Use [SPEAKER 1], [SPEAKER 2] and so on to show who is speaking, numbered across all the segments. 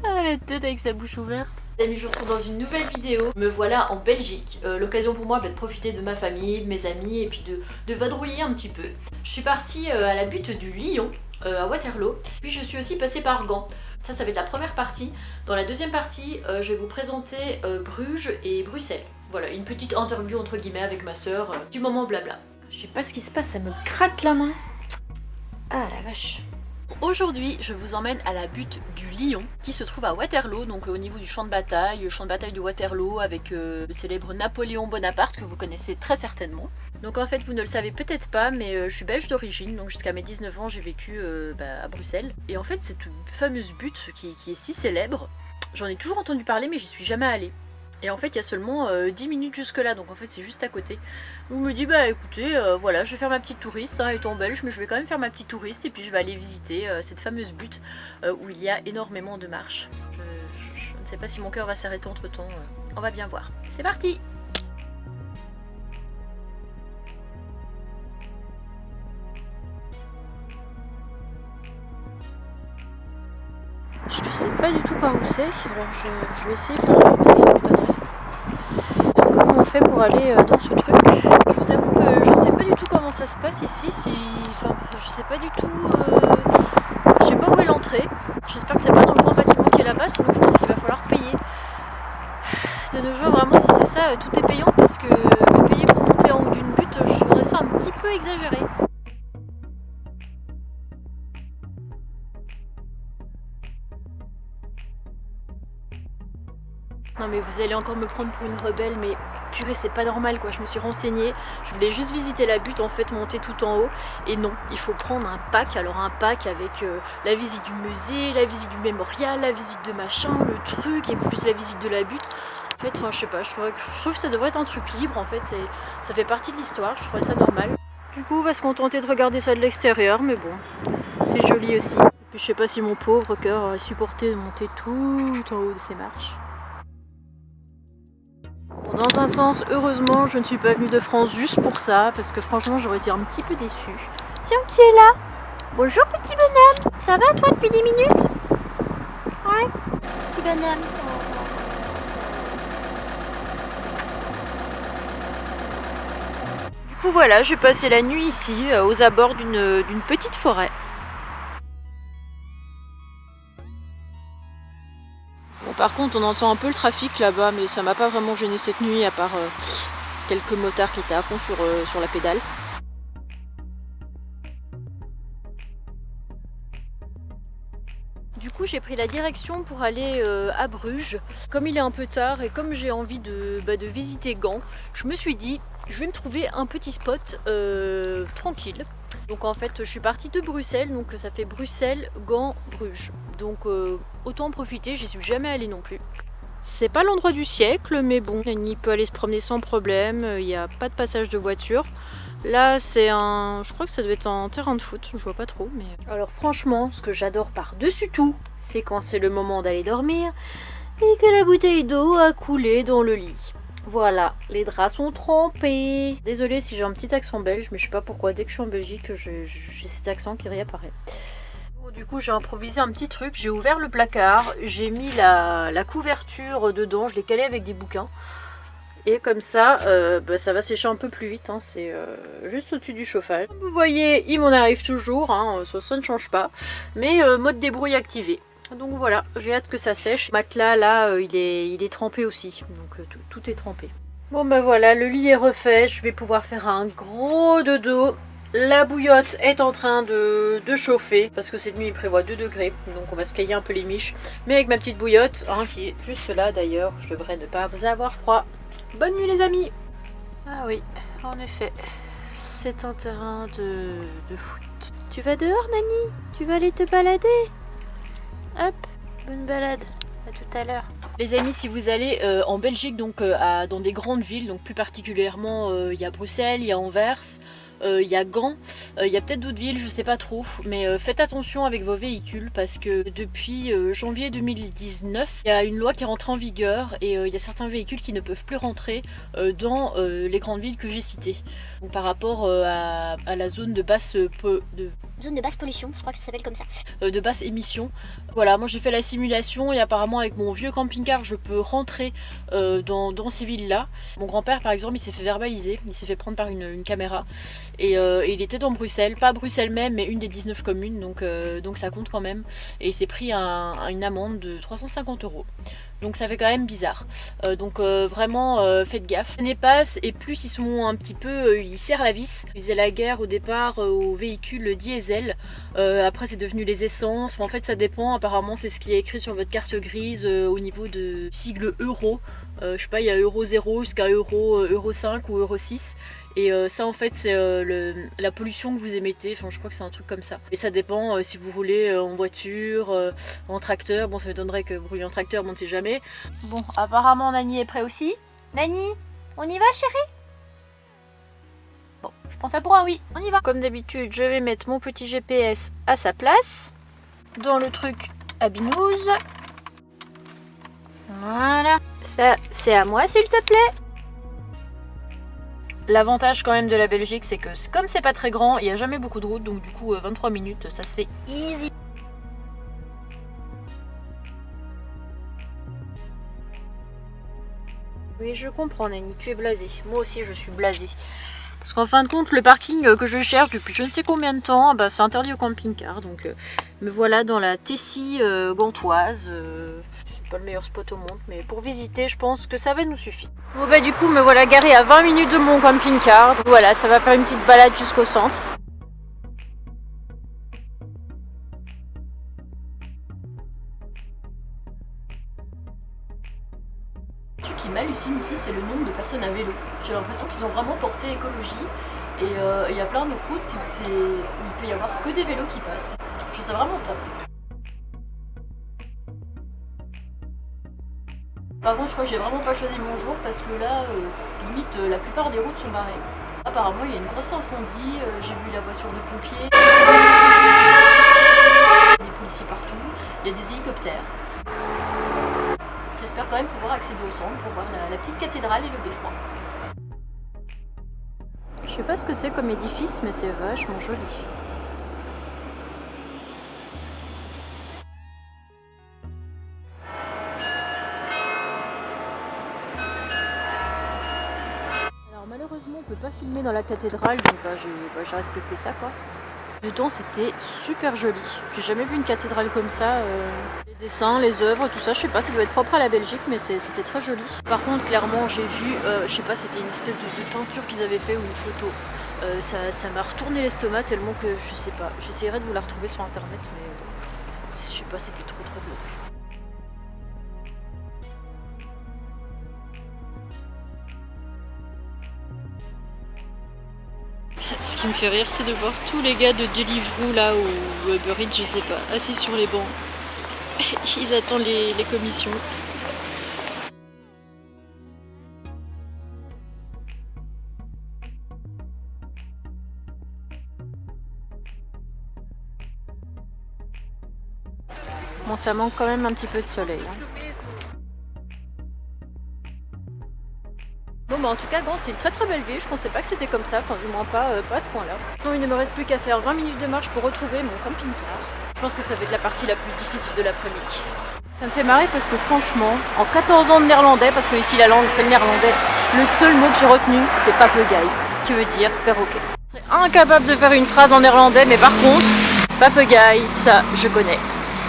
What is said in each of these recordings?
[SPEAKER 1] Ah, la tête avec sa bouche ouverte. Les amis, je vous retrouve dans une nouvelle vidéo. Me voilà en Belgique. L'occasion pour moi de profiter de ma famille, de mes amis et puis de vadrouiller un petit peu. Je suis partie à la butte du Lion, à Waterloo. Puis je suis aussi passée par Gand. Ça va être la première partie. Dans la deuxième partie, je vais vous présenter Bruges et Bruxelles. Voilà, une petite interview entre guillemets avec ma soeur, du moment blabla. Je sais pas ce qui se passe, ça me gratte la main. Ah la vache. Aujourd'hui, je vous emmène à la butte du Lion qui se trouve à Waterloo, donc au niveau du champ de bataille de Waterloo avec le célèbre Napoléon Bonaparte que vous connaissez très certainement. Donc en fait, vous ne le savez peut-être pas, mais je suis belge d'origine, donc jusqu'à mes 19 ans, j'ai vécu à Bruxelles. Et en fait, cette fameuse butte qui est si célèbre, j'en ai toujours entendu parler, mais j'y suis jamais allée. Et en fait, il y a seulement 10 minutes jusque là, donc en fait, c'est juste à côté. Donc je me dis, bah écoutez, voilà, je vais faire ma petite touriste, hein, étant belge, mais je vais quand même faire ma petite touriste et puis je vais aller visiter cette fameuse butte où il y a énormément de marches. Je ne sais pas si mon cœur va s'arrêter entre temps, on va bien voir. C'est parti! Je ne sais pas du tout par où c'est, alors je vais essayer par là, mais ça m'étonnerait. Comment on fait pour aller dans ce truc? Je vous avoue que je sais pas du tout comment ça se passe ici, enfin je sais pas du tout, je sais pas où est l'entrée. J'espère que c'est pas dans le grand bâtiment qui est là-bas, sinon je pense qu'il va falloir payer. De nos jours, vraiment, si c'est ça, tout est payant parce que payer pour monter en haut d'une butte, je trouverais ça un petit peu exagéré. Non mais vous allez encore me prendre pour une rebelle, mais purée, c'est pas normal quoi, je me suis renseignée, je voulais juste visiter la butte en fait, monter tout en haut, et non, il faut prendre un pack, alors un pack avec la visite du musée, la visite du mémorial, la visite de machin, le truc, et plus la visite de la butte. En fait, enfin je sais pas, je trouve que ça devrait être un truc libre en fait, ça fait partie de l'histoire, je trouvais ça normal. Du coup on va se contenter de regarder ça de l'extérieur, mais bon, c'est joli aussi. Et puis je sais pas si mon pauvre cœur aurait supporté de monter tout en haut de ces marches. Dans un sens, heureusement, je ne suis pas venue de France juste pour ça, parce que franchement, j'aurais été un petit peu déçue. Tiens, qui est là? Bonjour, petit bonhomme. Ça va, toi, depuis 10 minutes? Ouais, petit bonhomme. Du coup, voilà, j'ai passé la nuit ici, aux abords d'une petite forêt. Par contre, on entend un peu le trafic là-bas, mais ça m'a pas vraiment gêné cette nuit, à part quelques motards qui étaient à fond sur la pédale. Du coup, j'ai pris la direction pour aller à Bruges. Comme il est un peu tard et comme j'ai envie de visiter Gand, je me suis dit, je vais me trouver un petit spot tranquille. Donc en fait, je suis partie de Bruxelles, donc ça fait Bruxelles, Gand, Bruges. Donc autant en profiter, j'y suis jamais allée non plus. C'est pas l'endroit du siècle, mais bon, Yanni peut aller se promener sans problème, il n'y a pas de passage de voiture. Là, c'est je crois que ça doit être un terrain de foot, je vois pas trop, mais... Alors franchement, ce que j'adore par-dessus tout, c'est quand c'est le moment d'aller dormir et que la bouteille d'eau a coulé dans le lit. Voilà, les draps sont trempés. Désolée si j'ai un petit accent belge, mais je sais pas pourquoi, dès que je suis en Belgique, j'ai cet accent qui réapparaît. Bon, du coup, j'ai improvisé un petit truc, j'ai ouvert le placard, j'ai mis la couverture dedans, je l'ai calé avec des bouquins. Et comme ça, ça va sécher un peu plus vite, hein, c'est juste au-dessus du chauffage. Vous voyez, il m'en arrive toujours, hein, ça ne change pas, mais mode débrouille activé. Donc voilà, j'ai hâte que ça sèche. Le matelas là, il est trempé aussi, donc tout est trempé. Bon bah voilà, le lit est refait, je vais pouvoir faire un gros dodo. La bouillotte est en train de chauffer, parce que cette nuit il prévoit 2 degrés, donc on va se cailler un peu les miches. Mais avec ma petite bouillotte, hein, qui est juste là d'ailleurs, je devrais ne pas vous avoir froid. Bonne nuit les amis. Ah oui, en effet, c'est un terrain de foot. Tu vas dehors Nani? Tu vas aller te balader? Hop, bonne balade, à tout à l'heure. Les amis, si vous allez en Belgique, donc dans des grandes villes, donc plus particulièrement il y a Bruxelles, il y a Anvers, il y a Gand, il y a peut-être d'autres villes, je sais pas trop, mais faites attention avec vos véhicules parce que depuis janvier 2019, il y a une loi qui est rentrée en vigueur et il y a certains véhicules qui ne peuvent plus rentrer dans les grandes villes que j'ai citées. Donc, par rapport à la zone de basse
[SPEAKER 2] zone de basse pollution, je crois que ça s'appelle comme ça.
[SPEAKER 1] De basse émission. Voilà, moi j'ai fait la simulation et apparemment avec mon vieux camping-car je peux rentrer dans ces villes-là. Mon grand-père par exemple il s'est fait verbaliser, il s'est fait prendre par une caméra et il était dans Bruxelles, pas Bruxelles même mais une des 19 communes donc ça compte quand même. Et il s'est pris une amende de 350 €. Donc ça fait quand même bizarre. Donc vraiment faites gaffe. L'année passe et plus ils sont un petit peu, ils serrent la vis. Ils faisaient la guerre au départ aux véhicules diesel. Après c'est devenu les essences. Enfin, en fait ça dépend. Apparemment c'est ce qui est écrit sur votre carte grise au niveau de sigle euro. Je sais pas, il y a euro 0 jusqu'à euro 5 ou euro 6. Et ça en fait c'est la pollution que vous émettez, enfin je crois que c'est un truc comme ça. Et ça dépend si vous roulez en voiture, en tracteur, bon ça m'étonnerait que vous rouliez en tracteur, bon on ne sait jamais. Bon apparemment Nani est prêt aussi. Nani, on y va chérie? Bon, je pense à pour un oui, on y va. Comme d'habitude je vais mettre mon petit GPS à sa place, dans le truc à binouze. Voilà, ça c'est à moi s'il te plaît. L'avantage quand même de la Belgique, c'est que comme c'est pas très grand, il n'y a jamais beaucoup de routes, donc du coup 23 minutes, ça se fait easy. Oui, je comprends Nani, tu es blasée. Moi aussi je suis blasée. Parce qu'en fin de compte, le parking que je cherche depuis je ne sais combien de temps, bah, c'est interdit au camping-car. Donc me voilà dans la Tessie gantoise. C'est pas le meilleur spot au monde, mais pour visiter, je pense que ça va nous suffire. Bon bah du coup, me voilà garée à 20 minutes de mon camping-car. Voilà, ça va faire une petite balade jusqu'au centre. Ce qui m'hallucine ici, c'est le nombre de personnes à vélo. J'ai l'impression qu'ils ont vraiment porté l'écologie. Et il y a plein de routes où il peut y avoir que des vélos qui passent. Je trouve ça vraiment top. Par contre, je crois que j'ai vraiment pas choisi mon jour parce que là, limite, la plupart des routes sont barrées. Apparemment, il y a une grosse incendie. J'ai vu la voiture de pompiers. Des policiers partout. Il y a des hélicoptères. J'espère quand même pouvoir accéder au centre pour voir la petite cathédrale et le beffroi. Je sais pas ce que c'est comme édifice, mais c'est vachement joli. Alors malheureusement, on peut pas filmer dans la cathédrale, donc j'ai respecté ça quoi. Dedans, c'était super joli. J'ai jamais vu une cathédrale comme ça. Les dessins, les œuvres, tout ça, je sais pas, ça doit être propre à la Belgique, mais c'était très joli. Par contre, clairement, j'ai vu, je sais pas, c'était une espèce de peinture qu'ils avaient fait ou une photo. Ça m'a retourné l'estomac tellement que je sais pas. J'essaierai de vous la retrouver sur internet, mais je sais pas, c'était trop glauque. Ce qui me fait rire, c'est de voir tous les gars de Deliveroo là ou Uber Eats, je sais pas, assis sur les bancs. Ils attendent les commissions. Bon, ça manque quand même un petit peu de soleil. Hein. Bon bah en tout cas Gand c'est une très très belle ville, je pensais pas que c'était comme ça, enfin du moins pas à ce point là. Non, il ne me reste plus qu'à faire 20 minutes de marche pour retrouver mon camping-car. Je pense que ça va être la partie la plus difficile de l'après-midi. Ça me fait marrer parce que franchement, en 14 ans de néerlandais, parce que ici la langue c'est le néerlandais, le seul mot que j'ai retenu c'est papegaille, qui veut dire perroquet. Je serais incapable de faire une phrase en néerlandais, mais par contre, papegaille, ça je connais.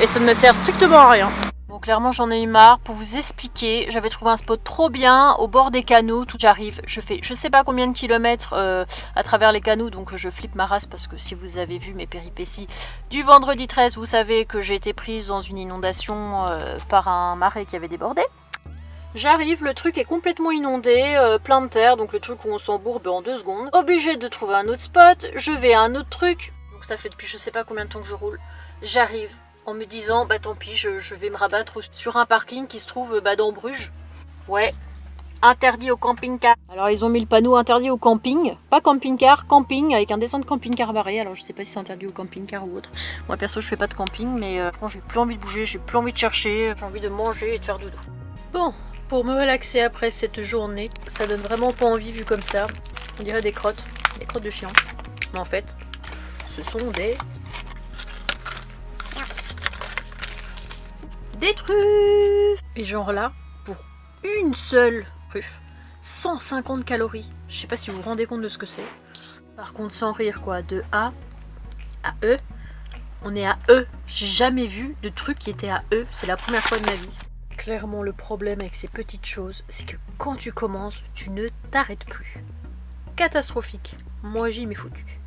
[SPEAKER 1] Et ça ne me sert strictement à rien. Bon, clairement j'en ai eu marre. Pour vous expliquer, j'avais trouvé un spot trop bien au bord des canaux. Tout j'arrive, je fais je sais pas combien de kilomètres à travers les canaux, donc je flippe ma race parce que si vous avez vu mes péripéties du vendredi 13, vous savez que j'ai été prise dans une inondation par un marais qui avait débordé. J'arrive, le truc est complètement inondé, plein de terre, donc le truc où on s'embourbe en 2 secondes. Obligée de trouver un autre spot, je vais à un autre truc. Donc ça fait depuis je sais pas combien de temps que je roule. J'arrive en me disant bah tant pis, je vais me rabattre sur un parking qui se trouve dans Bruges. Ouais, interdit au camping-car. Alors ils ont mis le panneau interdit au camping, pas camping-car, camping avec un dessin de camping-car barré. Alors je sais pas si c'est interdit au camping-car ou autre. Moi perso je fais pas de camping, mais j'ai plus envie de bouger, j'ai plus envie de chercher, j'ai envie de manger et de faire dodo. Bon, pour me relaxer après cette journée, ça donne vraiment pas envie vu comme ça. On dirait des crottes de chien. Mais en fait, ce sont des des truffes. Et genre là, pour une seule truffe, 150 calories. Je sais pas si vous vous rendez compte de ce que c'est. Par contre, sans rire quoi, de A à E, on est à E. J'ai jamais vu de truc qui était à E. C'est la première fois de ma vie. Clairement, le problème avec ces petites choses, c'est que quand tu commences, tu ne t'arrêtes plus. Catastrophique. Moi, j'y m'ai foutu.